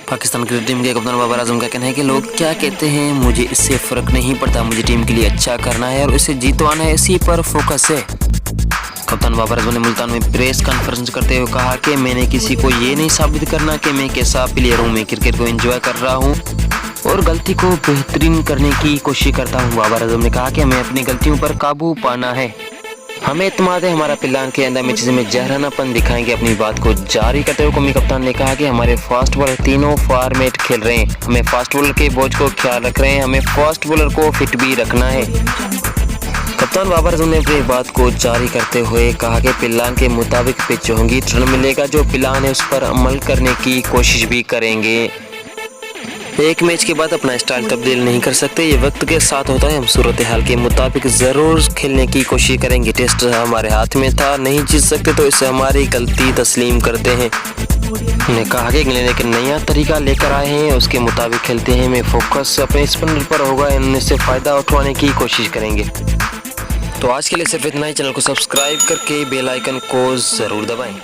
Pakistan cricket team के कप्तान बाबर आजम का कहना है कि लोग क्या कहते हैं मुझे इससे फ़र्क नहीं पड़ता, मुझे टीम के लिए अच्छा करना है और उसे जीतवाना है, इसी पर फोकस है। कप्तान बाबर आजम ने मुल्तान में प्रेस कॉन्फ्रेंस करते हुए कहा कि मैंने किसी को ये नहीं साबित करना कि मैं कैसा प्लेयर हूँ, मैं क्रिकेट को एंजॉय कर रहा हूँ और गलती को बेहतरीन करने की कोशिश करता हूँ। बाबर आजम ने कहा कि हमें अपनी गलतियों पर काबू पाना है, हमें इत्मीनान है हमारा पिलान के अंदर मैचेस में जहरानापन दिखाएंगे। अपनी बात को जारी करते हुए कौमी कप्तान ने कहा कि हमारे फास्ट बॉलर तीनों फॉर्मेट खेल रहे हैं, हमें फास्ट बॉलर के बोझ को ख्याल रख रहे हैं, हमें फास्ट बॉलर को फिट भी रखना है। कप्तान बाबर आजम ने अपनी बात को जारी करते हुए कहा कि पिलान के मुताबिक पिच होंगी, रन मिलेगा, जो पिलान है उस पर अमल करने की कोशिश भी करेंगे। एक मैच के बाद अपना स्टाइल तब्दील नहीं कर सकते, ये वक्त के साथ होता है, हम सूरत हाल के मुताबिक ज़रूर खेलने की कोशिश करेंगे। टेस्ट हमारे हाथ में था, नहीं जीत सकते तो इसे हमारी गलती तस्लीम करते हैं। उन्होंने कहा कि इंग्लैंड एक नया तरीका लेकर आए हैं, उसके मुताबिक खेलते हैं, में फोकस अपने स्पिनर पर होगा, इनसे फ़ायदा उठवाने की कोशिश करेंगे। तो आज के लिए सिर्फ इतना ही। चैनल को सब्सक्राइब करके बेल आइकन को ज़रूर दबाएं।